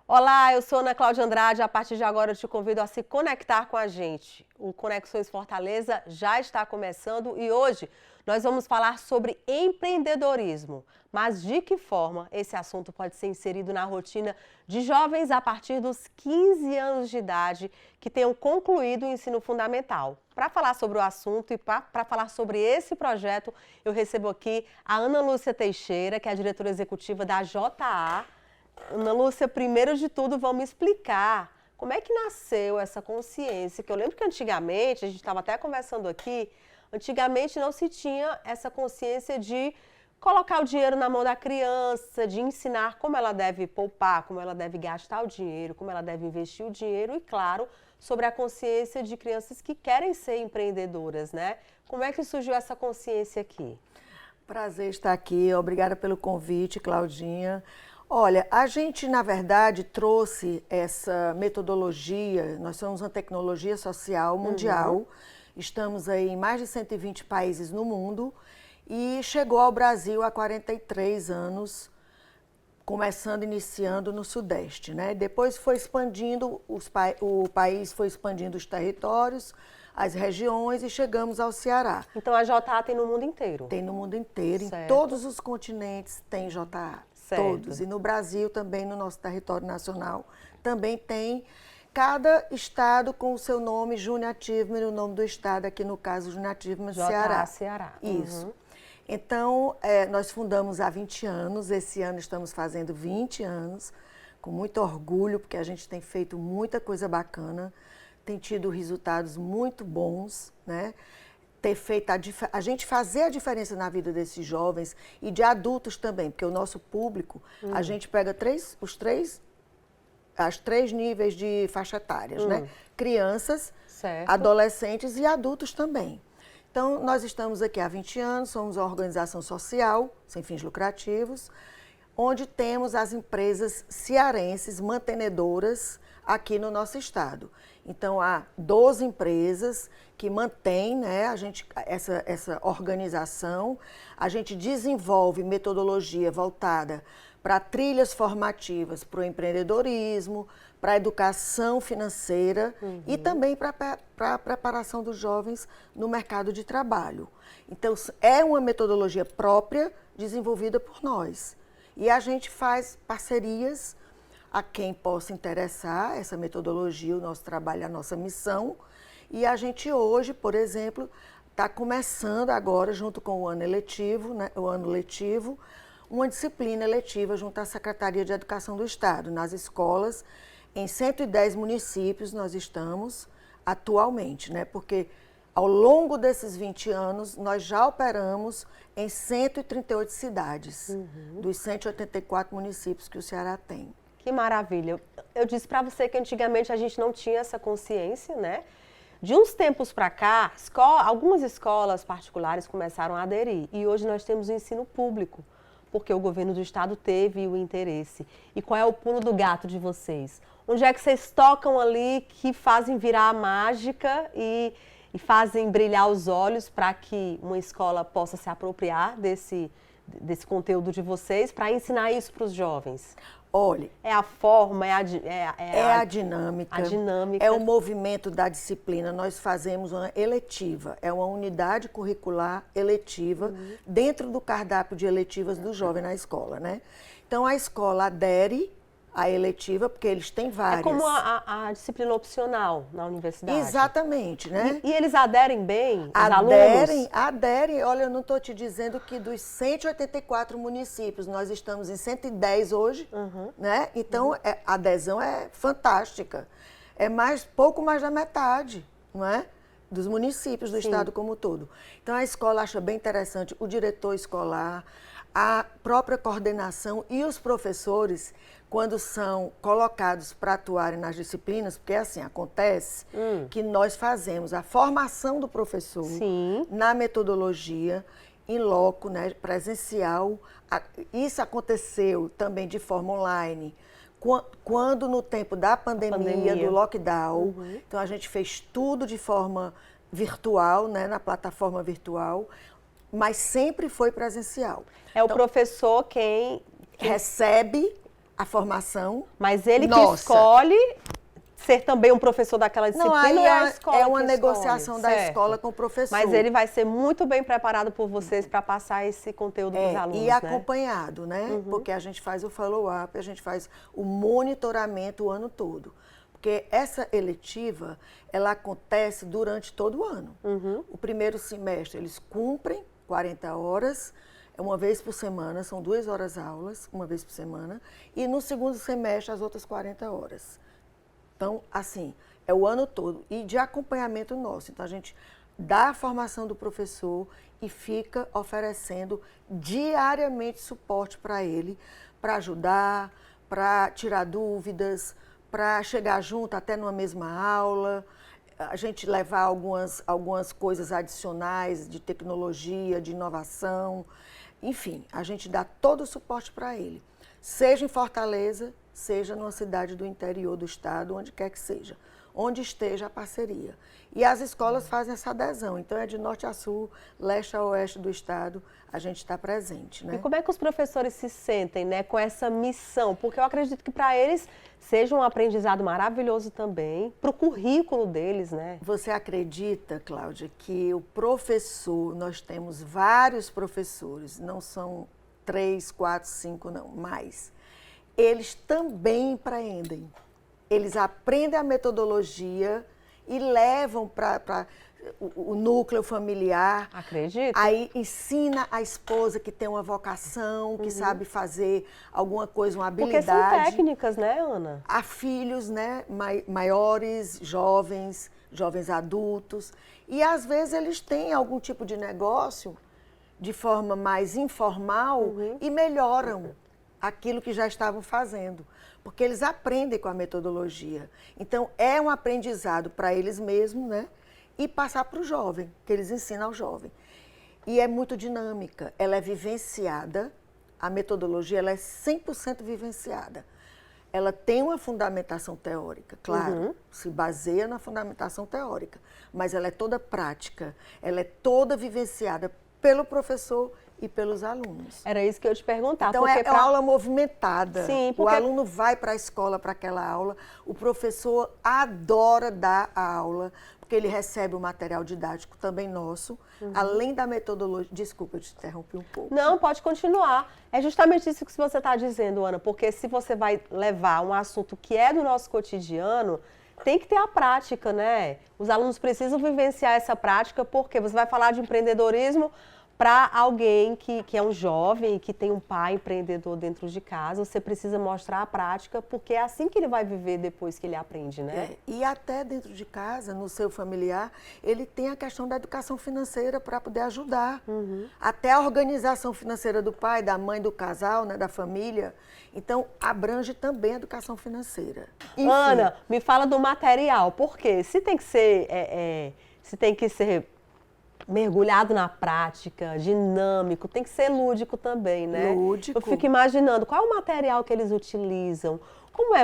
Olá, eu sou Ana Cláudia Andrade. A partir de agora eu te convido a se conectar com a gente. O Conexões Fortaleza já está começando e hoje nós vamos falar sobre empreendedorismo. Mas de que forma esse assunto pode ser inserido na rotina de jovens a partir dos 15 anos de idade que tenham concluído o ensino fundamental? Para falar sobre o assunto e para falar sobre esse projeto, eu recebo aqui a Ana Lúcia Teixeira, que é a diretora executiva da JA. Ana Lúcia, primeiro de tudo, vamos explicar como é que nasceu essa consciência, que eu lembro que antigamente, a gente estava até conversando aqui, antigamente não se tinha essa consciência de colocar o dinheiro na mão da criança, de ensinar como ela deve poupar, como ela deve gastar o dinheiro, como ela deve investir o dinheiro e, claro, sobre a consciência de crianças que querem ser empreendedoras, né? Como é que surgiu essa consciência aqui? Prazer estar aqui, obrigada pelo convite, Claudinha. Olha, a gente, na verdade, trouxe essa metodologia, nós somos uma tecnologia social mundial, estamos aí em mais de 120 países no mundo e chegou ao Brasil há 43 anos, iniciando no Sudeste, né? Depois foi expandindo, o país foi expandindo os territórios, as regiões e chegamos ao Ceará. Então a JA tem no mundo inteiro? Tem no mundo inteiro, certo. Em todos os continentes tem JA. Certo. Todos. E no Brasil também, no nosso território nacional, também tem cada estado com o seu nome, Junior Achievement, o nome do estado, aqui no caso, Junior Achievement Ceará. Ceará. Isso. Então, nós fundamos há 20 anos, esse ano estamos fazendo 20 anos, com muito orgulho, porque a gente tem feito muita coisa bacana, tem tido resultados muito bons, né? Ter feito a gente fazer a diferença na vida desses jovens e de adultos também, porque o nosso público, a gente pega os três níveis de faixa etárias, né? Crianças, certo. Adolescentes e adultos também. Então, nós estamos aqui há 20 anos, somos uma organização social, sem fins lucrativos, onde temos as empresas cearenses mantenedoras aqui no nosso estado. Então, há 12 empresas que mantêm, né, essa organização. A gente desenvolve metodologia voltada para trilhas formativas para o empreendedorismo, para a educação financeira e também para a preparação dos jovens no mercado de trabalho. Então, é uma metodologia própria desenvolvida por nós. E a gente faz parcerias a quem possa interessar essa metodologia, o nosso trabalho, a nossa missão. E a gente hoje, por exemplo, está começando agora, junto com o ano letivo, né, uma disciplina eletiva junto à Secretaria de Educação do Estado, nas escolas, em 110 municípios nós estamos atualmente, né, porque ao longo desses 20 anos, nós já operamos em 138 cidades, dos 184 municípios que o Ceará tem. Que maravilha. Eu disse para você que antigamente a gente não tinha essa consciência, né? De uns tempos para cá, algumas escolas particulares começaram a aderir e hoje nós temos o ensino público, porque o governo do estado teve o interesse. E qual é o pulo do gato de vocês? Onde é que vocês tocam ali que fazem virar a mágica e fazem brilhar os olhos para que uma escola possa se apropriar desse conteúdo de vocês para ensinar isso para os jovens? Olha, é a forma, é a dinâmica. A dinâmica. É o movimento da disciplina. Nós fazemos uma eletiva, é uma unidade curricular eletiva dentro do cardápio de eletivas do jovem na escola, né? Então a escola adere à eletiva, porque eles têm várias. É como a disciplina opcional na universidade. Exatamente, né? E eles aderem bem, os alunos? Aderem. Olha, eu não estou te dizendo que dos 184 municípios, nós estamos em 110 hoje, né? Então, a adesão é fantástica. É pouco mais da metade, não é? Dos municípios do estado como um todo. Então, a escola acha bem interessante, o diretor escolar, a própria coordenação e os professores, quando são colocados para atuarem nas disciplinas, porque assim, acontece que nós fazemos a formação do professor na metodologia, em loco, né, presencial. Isso aconteceu também de forma online, quando no tempo da pandemia. Do lockdown. Então a gente fez tudo de forma virtual, né, na plataforma virtual, mas sempre foi presencial. É o professor quem recebe a formação. Mas ele que nossa. escolhe ser também um professor daquela Não, disciplina aí ou é a escola é uma que negociação escolhe? da Certo. escola com o professor. Mas ele vai ser muito bem preparado por vocês para passar esse conteúdo para os alunos, e acompanhado, né? Porque a gente faz o follow-up, a gente faz o monitoramento o ano todo. Porque essa eletiva, ela acontece durante todo o ano. O primeiro semestre, eles cumprem 40 horas, uma vez por semana, são 2 horas aulas, uma vez por semana. E no segundo semestre, as outras 40 horas. Então, assim, é o ano todo. E de acompanhamento nosso. Então, a gente dá a formação do professor e fica oferecendo diariamente suporte para ele, para ajudar, para tirar dúvidas, para chegar junto até numa mesma aula, a gente levar algumas coisas adicionais de tecnologia, de inovação, enfim, a gente dá todo o suporte para ele, seja em Fortaleza, seja numa cidade do interior do estado, onde quer que seja, onde esteja a parceria. E as escolas fazem essa adesão, então é de norte a sul, leste a oeste do estado, a gente está presente, né? E como é que os professores se sentem, né, com essa missão? Porque eu acredito que para eles seja um aprendizado maravilhoso também, para o currículo deles, né? Você acredita, Cláudia, que o professor, nós temos vários professores, não são 3, 4, 5, não, mais. Eles também empreendem. Eles aprendem a metodologia e levam para o núcleo familiar. Acredito. Aí ensina a esposa que tem uma vocação, que sabe fazer alguma coisa, uma habilidade. Porque são técnicas, né, Ana? A filhos, né, maiores, jovens adultos. E às vezes eles têm algum tipo de negócio de forma mais informal e melhoram aquilo que já estavam fazendo, porque eles aprendem com a metodologia. Então, é um aprendizado para eles mesmos, né? E passar para o jovem, que eles ensinam ao jovem. E é muito dinâmica, ela é vivenciada, a metodologia ela é 100% vivenciada. Ela tem uma fundamentação teórica, claro, se baseia na fundamentação teórica, mas ela é toda prática, ela é toda vivenciada pelo professor e pelos alunos. Era isso que eu ia te perguntar. Então, é uma aula movimentada. Sim, porque o aluno vai para a escola para aquela aula, o professor adora dar a aula, porque ele recebe o material didático também nosso, além da metodologia. Desculpa, eu te interrompi um pouco. Não, pode continuar. É justamente isso que você está dizendo, Ana, porque se você vai levar um assunto que é do nosso cotidiano, tem que ter a prática, né? Os alunos precisam vivenciar essa prática, porque você vai falar de empreendedorismo para alguém que é um jovem e que tem um pai empreendedor dentro de casa, você precisa mostrar a prática, porque é assim que ele vai viver depois que ele aprende, né? E até dentro de casa, no seu familiar, ele tem a questão da educação financeira para poder ajudar. Até a organização financeira do pai, da mãe, do casal, né, da família. Então, abrange também a educação financeira. Enfim. Ana, me fala do material, por quê? Se tem que ser mergulhado na prática, dinâmico, tem que ser lúdico também, né? Lúdico. Eu fico imaginando, qual é o material que eles utilizam? Como é?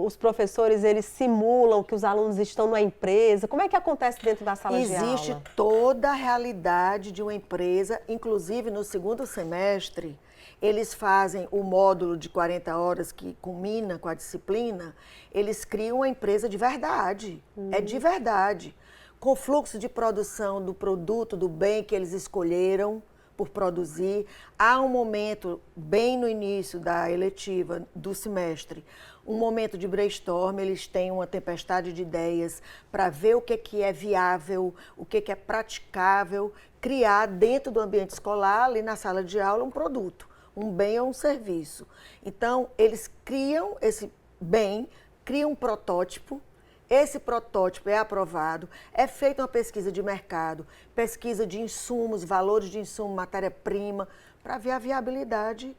Os professores, eles simulam que os alunos estão numa empresa? Como é que acontece dentro da sala de aula? Existe toda a realidade de uma empresa, inclusive no segundo semestre, eles fazem o módulo de 40 horas que culmina com a disciplina, eles criam uma empresa de verdade, é de verdade. Com fluxo de produção do produto, do bem que eles escolheram por produzir. Há um momento, bem no início da eletiva do semestre, um momento de brainstorm, eles têm uma tempestade de ideias para ver o que é viável, o que é praticável, criar dentro do ambiente escolar, ali na sala de aula, um produto, um bem ou um serviço. Então, eles criam esse bem, criam um protótipo. Esse protótipo é aprovado, é feita uma pesquisa de mercado, pesquisa de insumos, valores de insumo, matéria-prima, para ver a viabilidade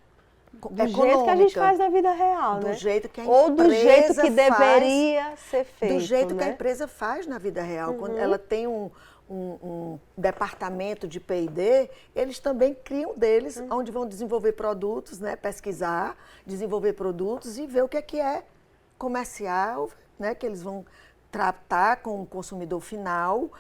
do econômica. jeito que a gente faz na vida real, né? Do jeito que a empresa ou do jeito que faz, deveria ser feito, do jeito né? que a empresa faz na vida real. Quando ela tem um departamento de P&D, eles também criam deles, onde vão desenvolver produtos, né? Pesquisar, desenvolver produtos e ver o que é comercial, né, que eles vão tratar com o consumidor final,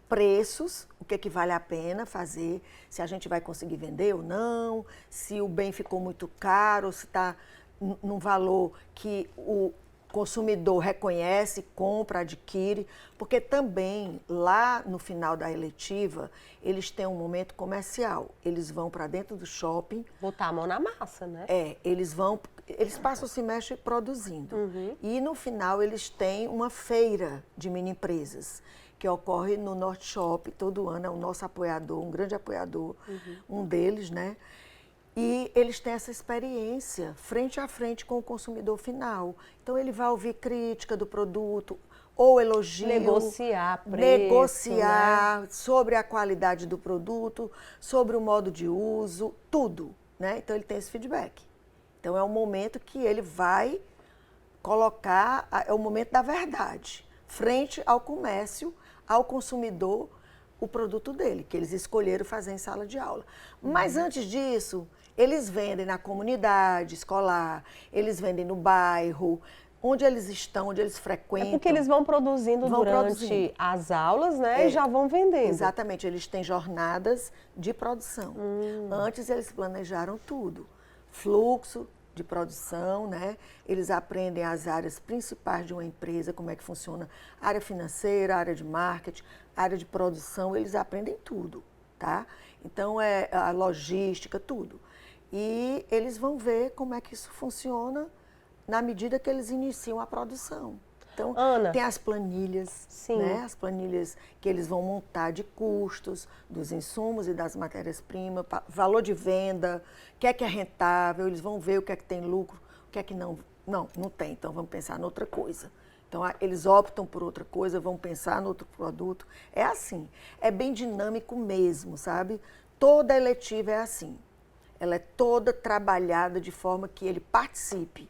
preços, o que vale a pena fazer, se a gente vai conseguir vender ou não, se o bem ficou muito caro, se está num valor que o consumidor reconhece, compra, adquire, porque também lá no final da eletiva, eles têm um momento comercial. Eles vão para dentro do shopping. Botar a mão na massa, né? Eles passam o semestre produzindo. E no final eles têm uma feira de mini empresas, que ocorre no Norte Shop todo ano, é o nosso apoiador, um grande apoiador, um deles, né? E eles têm essa experiência frente a frente com o consumidor final. Então, ele vai ouvir crítica do produto ou elogio. Negociar preço, negociar, né? Sobre a qualidade do produto, sobre o modo de uso, tudo, né? Então, ele tem esse feedback. Então, é um momento que ele vai colocar, é o momento da verdade, frente ao comércio, ao consumidor, o produto dele, que eles escolheram fazer em sala de aula. Mas antes disso, eles vendem na comunidade escolar, eles vendem no bairro, onde eles estão, onde eles frequentam. É porque eles vão produzindo durante as aulas, né? E já vão vendendo. Exatamente, eles têm jornadas de produção. Antes eles planejaram tudo. Fluxo de produção, né? Eles aprendem as áreas principais de uma empresa, como é que funciona a área financeira, a área de marketing, a área de produção, eles aprendem tudo, tá? Então, é a logística, tudo. E eles vão ver como é que isso funciona na medida que eles iniciam a produção. Então, Ana, tem as planilhas, sim, né? As planilhas que eles vão montar de custos, dos insumos e das matérias-primas, valor de venda, o que é rentável, eles vão ver o que é que tem lucro, o que é que não tem, então vamos pensar noutra coisa. Então, eles optam por outra coisa, vão pensar no outro produto. É assim, é bem dinâmico mesmo, sabe? Toda eletiva é assim. Ela é toda trabalhada de forma que ele participe.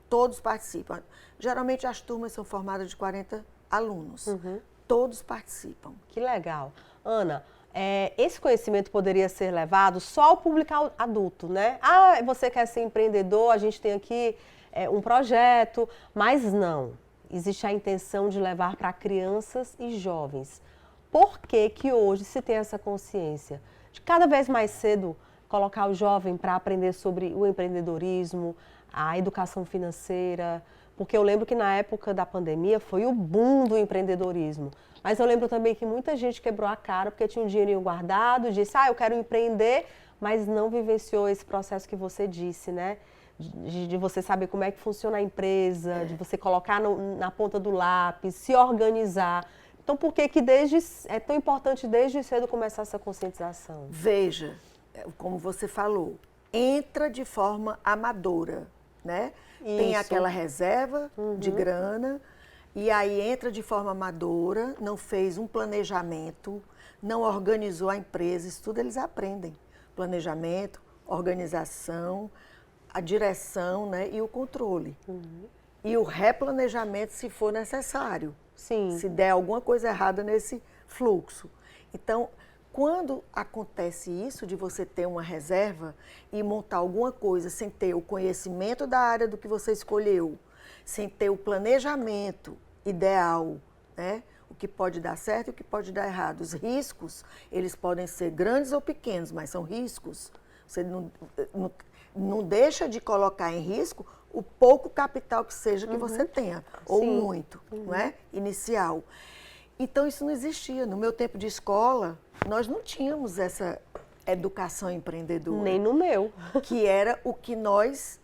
Todos participam. Geralmente as turmas são formadas de 40 alunos. Todos participam. Que legal. Ana, esse conhecimento poderia ser levado só ao público adulto, né? Ah, você quer ser empreendedor, a gente tem aqui um projeto, mas não. Existe a intenção de levar para crianças e jovens. Por que que hoje se tem essa consciência de cada vez mais cedo colocar o jovem para aprender sobre o empreendedorismo, a educação financeira? Porque eu lembro que na época da pandemia foi o boom do empreendedorismo. Mas eu lembro também que muita gente quebrou a cara porque tinha um dinheirinho guardado, disse, eu quero empreender, mas não vivenciou esse processo que você disse, né? De você saber como é que funciona a empresa, de você colocar na ponta do lápis, se organizar. Então, por que é tão importante desde cedo começar essa conscientização? Veja, como você falou, entra de forma amadora, né? Isso. Tem aquela reserva de grana e aí entra de forma amadora, não fez um planejamento, não organizou a empresa, isso tudo eles aprendem. Planejamento, organização, a direção, né, e o controle. E o replanejamento se for necessário. Sim. Se der alguma coisa errada nesse fluxo. Então, quando acontece isso, de você ter uma reserva e montar alguma coisa sem ter o conhecimento da área do que você escolheu, sem ter o planejamento ideal, né? O que pode dar certo e o que pode dar errado. Os riscos, eles podem ser grandes ou pequenos, mas são riscos. Você não deixa de colocar em risco o pouco capital que seja que você tenha, ou Sim. muito, não é? Inicial. Então, isso não existia. No meu tempo de escola, nós não tínhamos essa educação empreendedora. Nem no meu. Que era o que nós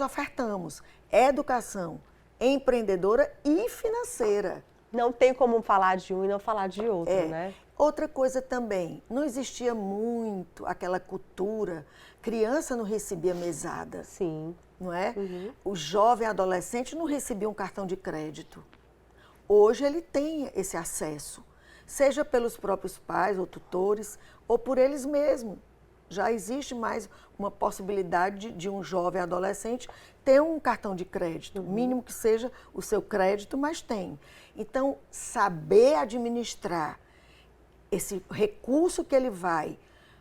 ofertamos. Educação empreendedora e financeira. Não tem como falar de um e não falar de outro, né? Outra coisa também, não existia muito aquela cultura, criança não recebia mesada. Sim. Não é? O jovem adolescente não recebia um cartão de crédito. Hoje ele tem esse acesso, seja pelos próprios pais ou tutores, ou por eles mesmos. Já existe mais uma possibilidade de um jovem adolescente ter um cartão de crédito, mínimo que seja o seu crédito, mas tem. Então, saber administrar esse recurso que ele vai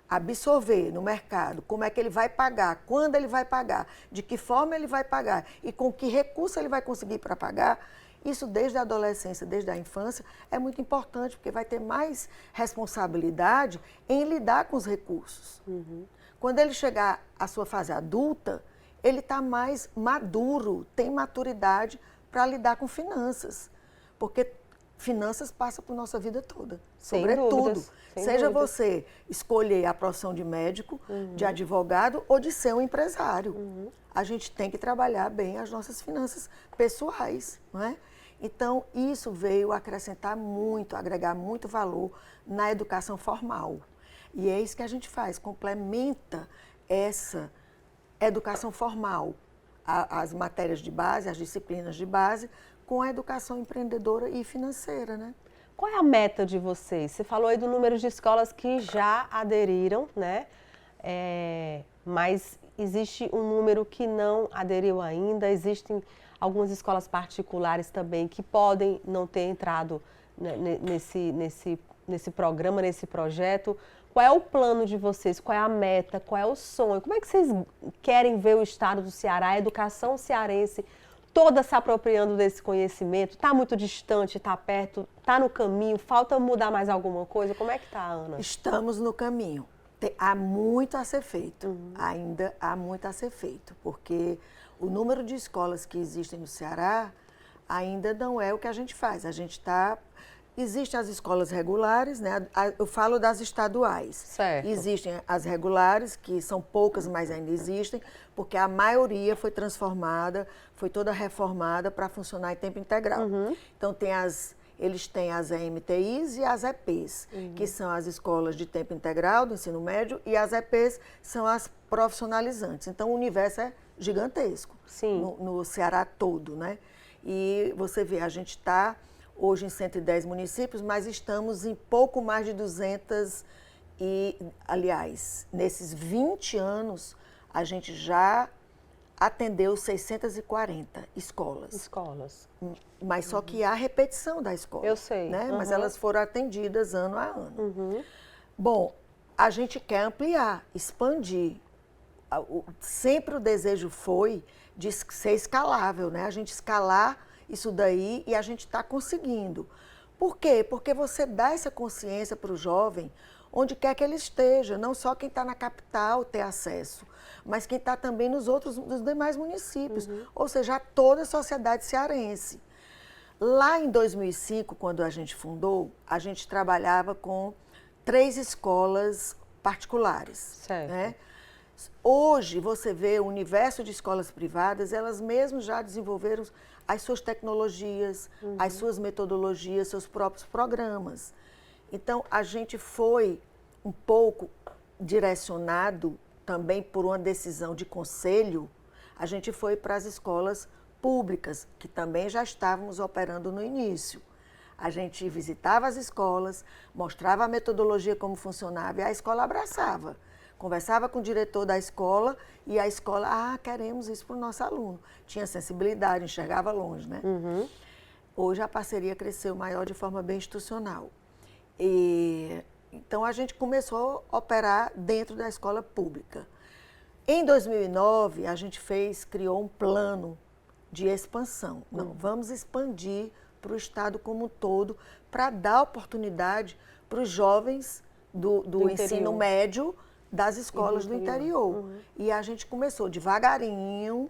absorver no mercado, como é que ele vai pagar, quando ele vai pagar, de que forma ele vai pagar e com que recurso ele vai conseguir para pagar, isso desde a adolescência, desde a infância, é muito importante, porque vai ter mais responsabilidade em lidar com os recursos. Quando ele chegar à sua fase adulta, ele está mais maduro, tem maturidade para lidar com finanças. Porque finanças passa por nossa vida toda, Sem sobretudo. dúvidas, sem Seja dúvidas. você escolher a profissão de médico, de advogado ou de ser um empresário. A gente tem que trabalhar bem as nossas finanças pessoais, não é? Então, isso veio acrescentar muito, agregar muito valor na educação formal. E é isso que a gente faz, complementa essa educação formal, as matérias de base, as disciplinas de base, com a educação empreendedora e financeira, né? Qual é a meta de vocês? Você falou aí do número de escolas que já aderiram, né? Mas existe um número que não aderiu ainda, existem algumas escolas particulares também que podem não ter entrado nesse programa, nesse projeto. Qual é o plano de vocês? Qual é a meta? Qual é o sonho? Como é que vocês querem ver o estado do Ceará, a educação cearense toda se apropriando desse conhecimento? Está muito distante, está perto, está no caminho? Falta mudar mais alguma coisa? Como é que está, Ana? Estamos no caminho. Há muito a ser feito, ainda há muito a ser feito, porque o número de escolas que existem no Ceará ainda não é o que a gente faz. A gente está... Existem as escolas regulares, né? Eu falo das estaduais. Certo. Existem as regulares, que são poucas, mas ainda existem, porque a maioria foi transformada, foi toda reformada para funcionar em tempo integral. Então, eles têm as EMTIs e as EPs, que são as escolas de tempo integral do ensino médio, e as EPs são as profissionalizantes. Então, o universo é gigantesco. Sim. No Ceará todo, né? E você vê, a gente está hoje em 110 municípios, mas estamos em pouco mais de 200 e, aliás, nesses 20 anos, a gente já atendeu 640 escolas. Escolas. Mas só que há repetição da escola. Eu sei. Né? Mas elas foram atendidas ano a ano. Bom, a gente quer ampliar, expandir. Sempre o desejo foi de ser escalável, né? A gente escalar isso daí e a gente está conseguindo. Por quê? Porque você dá essa consciência para o jovem onde quer que ele esteja, não só quem está na capital ter acesso, mas quem está também nos demais municípios, ou seja, a toda a sociedade cearense. Lá em 2005, quando a gente fundou, a gente trabalhava com 3 escolas particulares. Certo. Né? Hoje, você vê o universo de escolas privadas, elas mesmas já desenvolveram as suas tecnologias, as suas metodologias, seus próprios programas. Então, a gente foi um pouco direcionado também por uma decisão de conselho, a gente foi para as escolas públicas, que também já estávamos operando no início. A gente visitava as escolas, mostrava a metodologia como funcionava e a escola abraçava. Conversava com o diretor da escola e a escola, queremos isso para o nosso aluno. Tinha sensibilidade, enxergava longe, né? Hoje a parceria cresceu maior de forma bem institucional. Então a gente começou a operar dentro da escola pública. Em 2009, a gente criou um plano de expansão. Não, vamos expandir para o estado como um todo, para dar oportunidade para os jovens do ensino médio das escolas do interior. E a gente começou devagarinho,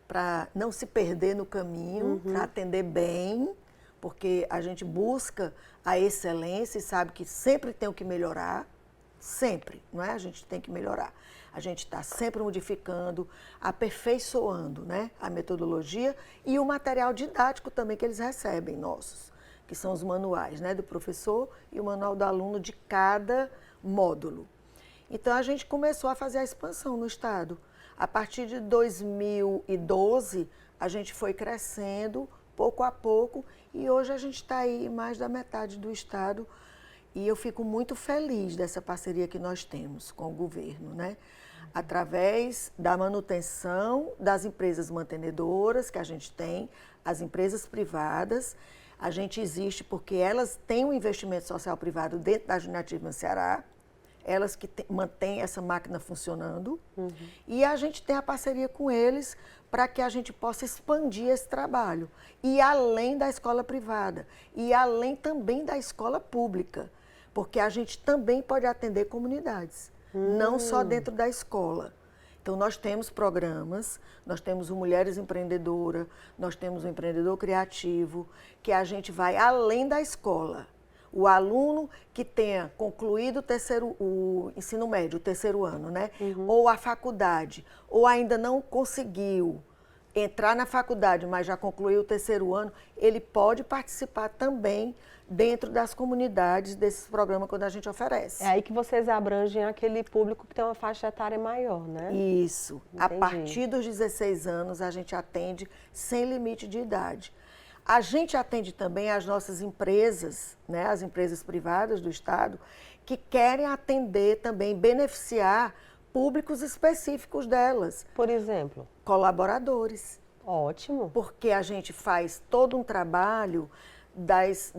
para não se perder no caminho, para atender bem, porque a gente busca a excelência e sabe que sempre tem o que melhorar, sempre, não é? A gente tem que melhorar. A gente está sempre modificando, aperfeiçoando, né, a metodologia e o material didático também que eles recebem, nossos, que são os manuais, né, do professor e o manual do aluno de cada módulo. Então, a gente começou a fazer a expansão no estado. A partir de 2012, a gente foi crescendo pouco a pouco e hoje a gente está aí em mais da metade do estado e eu fico muito feliz dessa parceria que nós temos com o governo, né? Através da manutenção das empresas mantenedoras que a gente tem, as empresas privadas. A gente existe porque elas têm um investimento social privado dentro da Juniativa Ceará, elas que mantêm essa máquina funcionando, e a gente tem a parceria com eles para que a gente possa expandir esse trabalho, e além da escola privada, e além também da escola pública, porque a gente também pode atender comunidades, não só dentro da escola. Então, nós temos programas, nós temos o Mulheres Empreendedora, nós temos o Empreendedor Criativo, que a gente vai além da escola. O aluno que tenha concluído o ensino médio, o terceiro ano, né? Ou a faculdade, ou ainda não conseguiu entrar na faculdade, mas já concluiu o terceiro ano, ele pode participar também dentro das comunidades desses programas quando a gente oferece. É aí que vocês abrangem aquele público que tem uma faixa etária maior, né? Isso. Entendi. A partir dos 16 anos, a gente atende sem limite de idade. A gente atende também as nossas empresas, né, as empresas privadas do Estado, que querem atender também, beneficiar públicos específicos delas. Por exemplo? Colaboradores. Ótimo. Porque a gente faz todo um trabalho das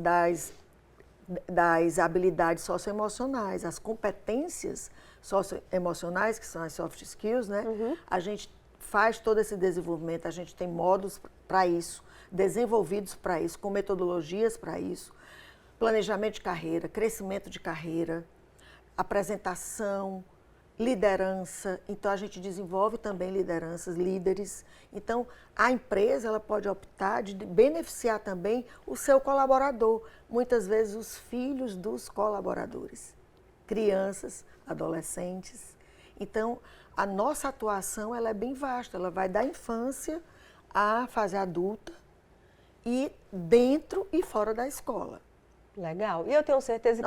habilidades socioemocionais, as competências socioemocionais, que são as soft skills, né? A gente faz todo esse desenvolvimento, a gente tem módulos para isso, desenvolvidos para isso, com metodologias para isso, planejamento de carreira, crescimento de carreira, apresentação, liderança. Então, a gente desenvolve também lideranças, líderes. Então, a empresa ela pode optar de beneficiar também o seu colaborador, muitas vezes os filhos dos colaboradores, crianças, adolescentes. Então, a nossa atuação ela é bem vasta, ela vai da infância à fase adulta e dentro e fora da escola. Legal. E eu tenho certeza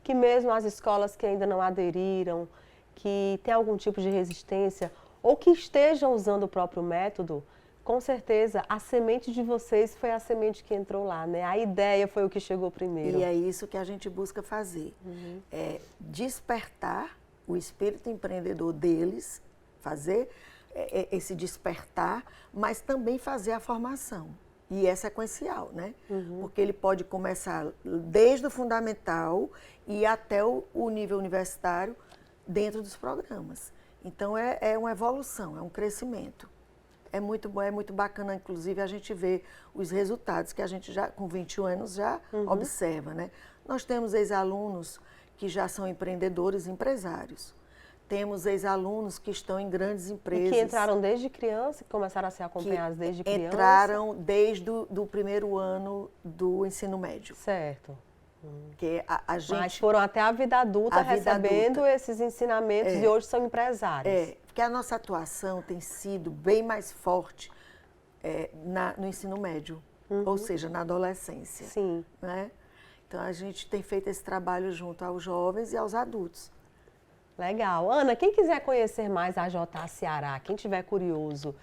que mesmo as escolas que ainda não aderiram, que tem algum tipo de resistência ou que estejam usando o próprio método, com certeza a semente de vocês foi a semente que entrou lá, né? A ideia foi o que chegou primeiro. E é isso que a gente busca fazer, é despertar o espírito empreendedor deles, fazer esse despertar, mas também fazer a formação. E é sequencial, né? Porque ele pode começar desde o fundamental e até o nível universitário dentro dos programas. Então, é uma evolução, é um crescimento. É muito bom, é muito bacana, inclusive, a gente ver os resultados que a gente já, com 21 anos, já observa, né? Nós temos ex-alunos que já são empreendedores, empresários. Temos ex-alunos que estão em grandes empresas. E que entraram desde criança, que começaram a ser acompanhados desde criança? Entraram desde o primeiro ano do ensino médio. Certo. Que a gente, mas foram até a vida adulta recebendo esses ensinamentos e hoje são empresários. Porque a nossa atuação tem sido bem mais forte no ensino médio, ou seja, na adolescência. Sim. Né? Então, a gente tem feito esse trabalho junto aos jovens e aos adultos. Legal. Ana, quem quiser conhecer mais a JA Ceará, quem tiver curioso,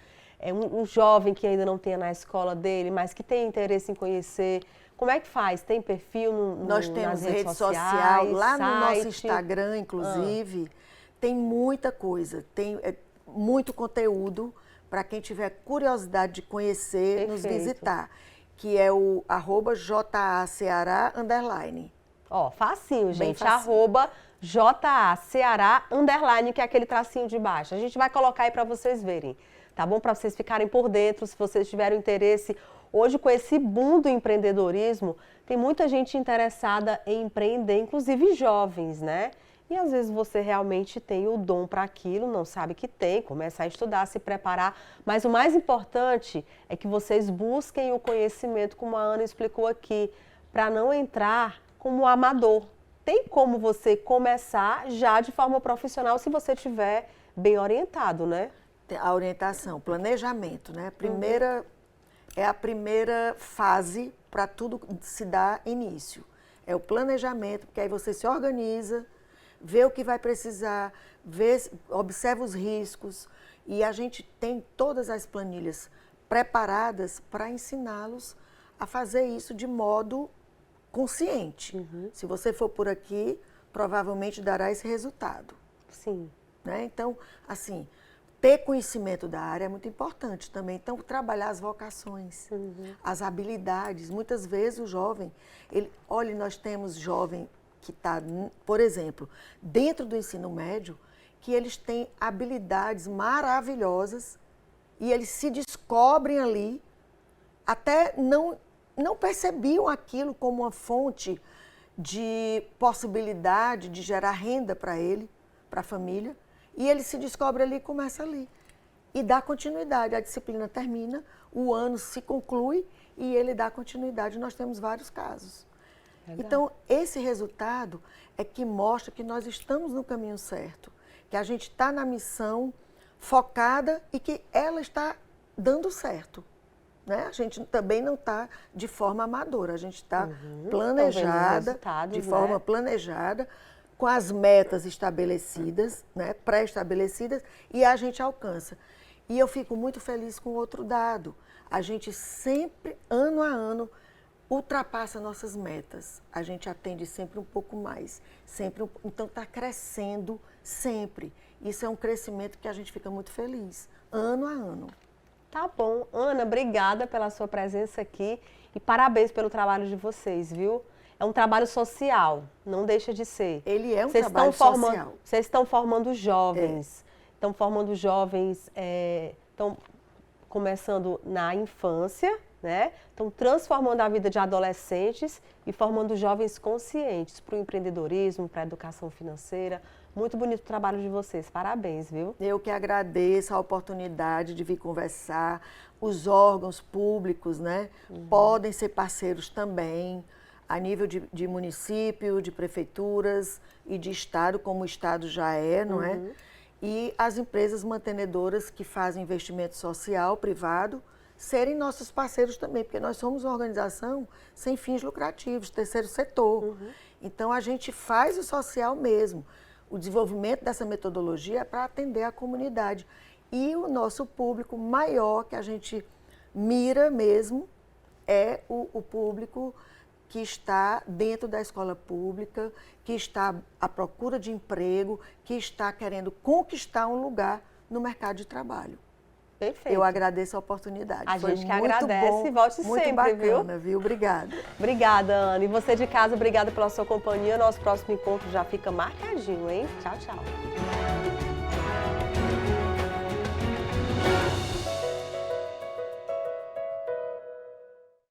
um jovem que ainda não tenha na escola dele, mas que tem interesse em conhecer, como é que faz? Tem perfil Nós temos nas redes rede sociais, social, lá site? no nosso Instagram, inclusive, tem muita coisa, tem muito conteúdo para quem tiver curiosidade de conhecer, nos visitar, que é o @JACeará_. Ó, facinho, gente, facinho. @JACeará_, que é aquele tracinho de baixo. A gente vai colocar aí para vocês verem, tá bom? Para vocês ficarem por dentro, se vocês tiverem interesse. Hoje, com esse boom do empreendedorismo, tem muita gente interessada em empreender, inclusive jovens, né? E às vezes você realmente tem o dom para aquilo, não sabe que tem, começa a estudar, se preparar. Mas o mais importante é que vocês busquem o conhecimento, como a Ana explicou aqui, para não entrar como amador. Tem como você começar já de forma profissional se você estiver bem orientado, né? A orientação, planejamento, né? É a primeira fase para tudo se dar início. É o planejamento, porque aí você se organiza, vê o que vai precisar, observa os riscos e a gente tem todas as planilhas preparadas para ensiná-los a fazer isso de modo consciente. Se você for por aqui, provavelmente dará esse resultado. Sim. Né? Então, assim, ter conhecimento da área é muito importante também. Então, trabalhar as vocações, as habilidades. Muitas vezes o jovem, olha, nós temos jovem que está, por exemplo, dentro do ensino médio, que eles têm habilidades maravilhosas e eles se descobrem ali, até não percebiam aquilo como uma fonte de possibilidade de gerar renda para ele, para a família, E ele se descobre ali e começa ali. E dá continuidade. A disciplina termina, o ano se conclui e ele dá continuidade. Nós temos vários casos. Legal. Então, esse resultado é que mostra que nós estamos no caminho certo, que a gente está na missão focada e que ela está dando certo. Né? A gente também não está de forma amadora, a gente está planejada, de forma planejada, com as metas estabelecidas, né? Pré-estabelecidas, e a gente alcança. E eu fico muito feliz com outro dado. A gente sempre, ano a ano, ultrapassa nossas metas. A gente atende sempre um pouco mais. Então está crescendo sempre. Isso é um crescimento que a gente fica muito feliz, ano a ano. Tá bom. Ana, obrigada pela sua presença aqui e parabéns pelo trabalho de vocês, viu? É um trabalho social, não deixa de ser. Ele é um trabalho social. Vocês estão formando jovens, estão formando jovens, estão começando na infância, né? Estão transformando a vida de adolescentes e formando jovens conscientes para o empreendedorismo, para a educação financeira. Muito bonito o trabalho de vocês, parabéns, viu? Eu que agradeço a oportunidade de vir conversar. Os órgãos públicos, né, podem ser parceiros também, a nível de município, de prefeituras e de estado, como o estado já é, não é? E as empresas mantenedoras que fazem investimento social, privado, serem nossos parceiros também, porque nós somos uma organização sem fins lucrativos, terceiro setor. Então, a gente faz o social mesmo. O desenvolvimento dessa metodologia é para atender a comunidade. E o nosso público maior que a gente mira mesmo é o público que está dentro da escola pública, que está à procura de emprego, que está querendo conquistar um lugar no mercado de trabalho. Perfeito. Eu agradeço a oportunidade. A Foi gente que muito agradece bom, e volte muito sempre, bacana, viu? Obrigada. Obrigada, Ana. E você de casa, obrigada pela sua companhia. Nosso próximo encontro já fica marcadinho, hein? Tchau, tchau.